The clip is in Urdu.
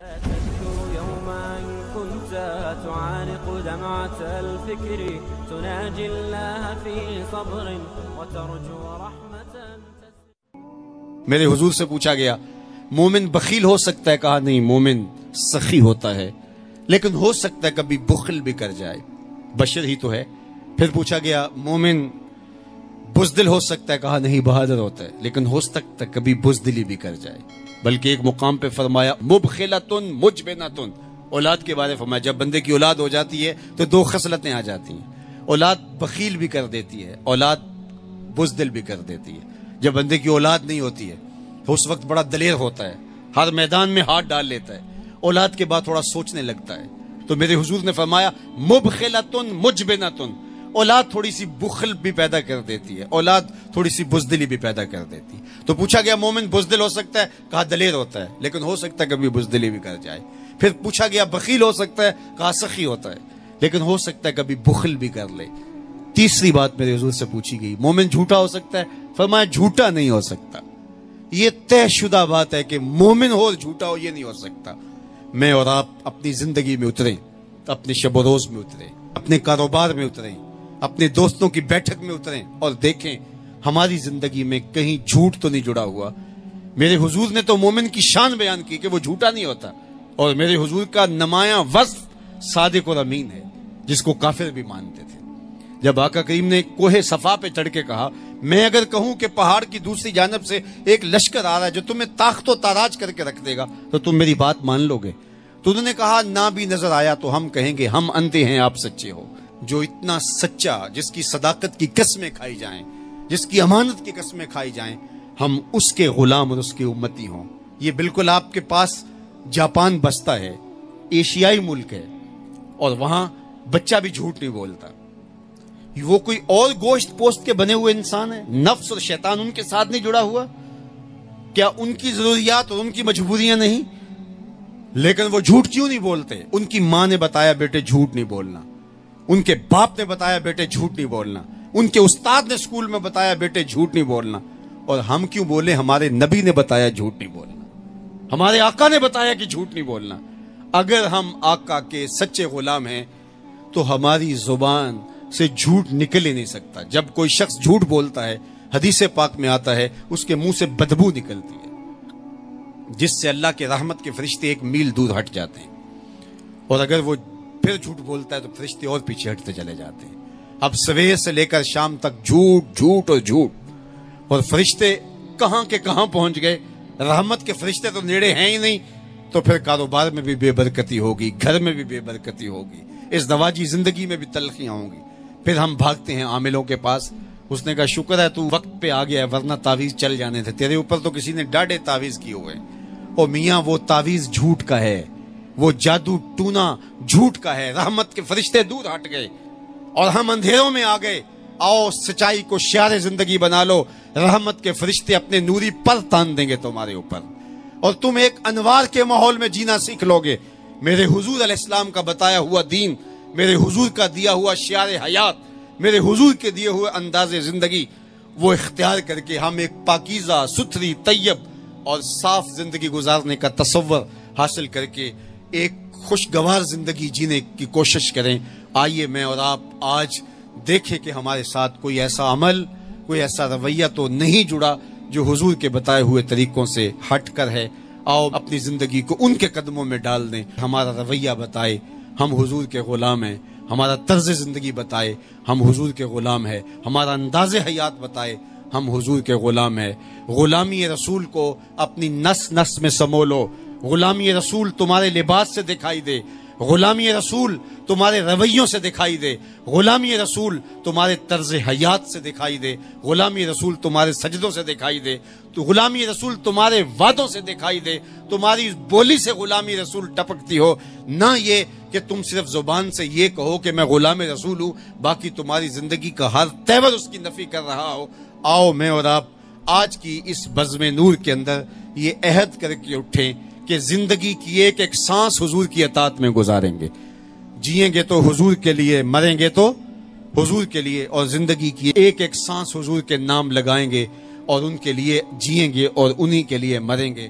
تذكر يوما كنت تعانق دمعة الفكر تناجي الله في صبر وترجو رحمة. میرے حضور سے پوچھا گیا مومن بخیل ہو سکتا ہے؟ کہا نہیں، مومن سخی ہوتا ہے، لیکن ہو سکتا ہے کبھی بخل بھی کر جائے، بشر ہی تو ہے۔ پھر پوچھا گیا مومن بزدل ہو سکتا ہے؟ کہا نہیں، بہادر ہوتا ہے، لیکن ہو سکتا ہے کبھی بزدلی بھی کر جائے۔ بلکہ ایک مقام پہ فرمایا مبخلتن مجبنتن، اولاد کے بارے فرمایا جب بندے کی اولاد ہو جاتی ہے تو دو خصلتیں آ جاتی ہیں، اولاد بخیل بھی کر دیتی ہے، اولاد بزدل بھی کر دیتی ہے۔ جب بندے کی اولاد نہیں ہوتی ہے اس وقت بڑا دلیر ہوتا ہے، ہر میدان میں ہاتھ ڈال لیتا ہے، اولاد کے بعد تھوڑا سوچنے لگتا ہے۔ تو میرے حضور نے فرمایا مبخلتن مجبنتن، اولاد تھوڑی سی بخل بھی پیدا کر دیتی ہے، اولاد تھوڑی سی بزدلی بھی پیدا کر دیتی ہے۔ تو پوچھا گیا مومن بزدل ہو سکتا ہے؟ کہا دلیر ہوتا ہے، لیکن ہو سکتا ہے کبھی بزدلی بھی کر جائے۔ پھر پوچھا گیا بخیل ہو سکتا ہے؟ کہا سخی ہوتا ہے، لیکن ہو سکتا ہے کبھی بخل بھی کر لے۔ تیسری بات میرے حضور سے پوچھی گئی مومن جھوٹا ہو سکتا ہے؟ فرمایا جھوٹا نہیں ہو سکتا، یہ طے شدہ بات ہے کہ مومن ہو اور جھوٹا ہو یہ نہیں ہو سکتا۔ میں اور آپ اپنی زندگی میں اتریں، اپنے شب و روز میں اتریں، اپنے کاروبار میں اتریں، اپنے دوستوں کی بیٹھک میں اتریں اور دیکھیں ہماری زندگی میں کہیں جھوٹ تو نہیں جڑا ہوا۔ میرے حضور نے تو مومن کی شان بیان کی کہ وہ جھوٹا نہیں ہوتا، اور میرے حضور کا نمایاں وصف صادق اور امین ہے، جس کو کافر بھی مانتے تھے۔ جب آقا کریم نے کوہ صفا پہ چڑھ کے کہا میں اگر کہوں کہ پہاڑ کی دوسری جانب سے ایک لشکر آ رہا ہے جو تمہیں تاخت و تاراج کر کے رکھ دے گا تو تم میری بات مان لو گے؟ تو انہوں نے کہا نہ بھی نظر آیا تو ہم کہیں گے ہم اندھے ہیں، آپ سچے ہو۔ جو اتنا سچا، جس کی صداقت کی قسمیں کھائی جائیں، جس کی امانت کی قسمیں کھائی جائیں، ہم اس کے غلام اور اس کی امتی ہوں۔ یہ بالکل آپ کے پاس جاپان بستا ہے، ایشیائی ملک ہے، اور وہاں بچہ بھی جھوٹ نہیں بولتا۔ وہ کوئی اور گوشت پوست کے بنے ہوئے انسان ہے؟ نفس اور شیطان ان کے ساتھ نہیں جڑا ہوا؟ کیا ان کی ضروریات اور ان کی مجبوریاں نہیں؟ لیکن وہ جھوٹ کیوں نہیں بولتے؟ ان کی ماں نے بتایا بیٹے جھوٹ نہیں بولنا، ان کے باپ نے بتایا بیٹے جھوٹ نہیں بولنا، ان کے استاد نے اسکول میں بتایا بیٹے جھوٹ نہیں بولنا۔ اور ہم کیوں بولے؟ ہمارے نبی نے بتایا جھوٹ نہیں بولنا، ہمارے آقا نے بتایا کہ جھوٹ نہیں بولنا۔ اگر ہم آقا کے سچے غلام ہیں تو ہماری زبان سے جھوٹ نکل ہی نہیں سکتا۔ جب کوئی شخص جھوٹ بولتا ہے حدیث پاک میں آتا ہے اس کے منہ سے بدبو نکلتی ہے، جس سے اللہ کے رحمت کے فرشتے ایک میل دور ہٹ جاتے ہیں، اور اگر وہ پھر جھوٹ بولتا ہے تو فرشتے اور پیچھے ہٹتے چلے جاتے ہیں۔ اب سویر سے لے کر شام تک جھوٹ جھوٹ اور جھوٹ، اور فرشتے کہاں کے کہاں پہنچ گئے۔ رحمت کے فرشتے تو نیڑے ہیں ہی نہیں، تو پھر کاروبار میں بھی بے برکتی ہوگی، گھر میں بھی بے برکتی ہوگی، اس دواجی زندگی میں بھی تلخیاں ہوں گی۔ پھر ہم بھاگتے ہیں عاملوں کے پاس، اس نے کہا شکر ہے تو وقت پہ آ گیا ہے ورنہ تعویذ چل جانے تھے، تیرے اوپر تو کسی نے ڈاڑے تعویذ کیے ہوئے۔ اور میاں وہ تعویذ جھوٹ کا ہے، وہ جادو ٹونا جھوٹ کا ہے۔ رحمت کے فرشتے دور ہٹ گئے اور ہم اندھیروں میں آ گئے۔ آؤ سچائی کو شعار زندگی بنا لو، رحمت کے فرشتے اپنے نوری پر تان دیں گے تمہارے اوپر، اور تم ایک انوار کے ماحول میں جینا سیکھ لو گے۔ میرے حضور علیہ السلام کا بتایا ہوا دین، میرے حضور کا دیا ہوا شعار حیات، میرے حضور کے دیے ہوئے انداز زندگی، وہ اختیار کر کے ہم ایک پاکیزہ ستھری طیب اور صاف زندگی گزارنے کا تصور حاصل کر کے ایک خوشگوار زندگی جینے کی کوشش کریں۔ آئیے میں اور آپ آج دیکھیں کہ ہمارے ساتھ کوئی ایسا عمل، کوئی ایسا رویہ تو نہیں جڑا جو حضور کے بتائے ہوئے طریقوں سے ہٹ کر ہے۔ آؤ اپنی زندگی کو ان کے قدموں میں ڈال دیں، ہمارا رویہ بتائے ہم حضور کے غلام ہیں، ہمارا طرز زندگی بتائے ہم حضور کے غلام ہیں، ہمارا انداز حیات بتائے ہم حضور کے غلام ہیں۔ غلامی رسول کو اپنی نس نس میں سمو لو، غلامی رسول تمہارے لباس سے دکھائی دے، غلامی رسول تمہارے رویوں سے دکھائی دے، غلامی رسول تمہارے طرز حیات سے دکھائی دے، غلامی رسول تمہارے سجدوں سے دکھائی دے، تو غلامی رسول تمہارے وعدوں سے دکھائی دے، تمہاری بولی سے غلامی رسول ٹپکتی ہو، نہ یہ کہ تم صرف زبان سے یہ کہو کہ میں غلام رسول ہوں، باقی تمہاری زندگی کا ہر تیور اس کی نفی کر رہا ہو۔ آؤ میں اور آپ آج کی اس بزم نور کے اندر یہ عہد کر کے اٹھیں کہ زندگی کی ایک ایک سانس حضور کی اطاعت میں گزاریں گے، جئیں گے تو حضور کے لیے، مریں گے تو حضور کے لیے، اور زندگی کی ایک ایک سانس حضور کے نام لگائیں گے اور ان کے لیے جئیں گے اور انہی کے لیے مریں گے۔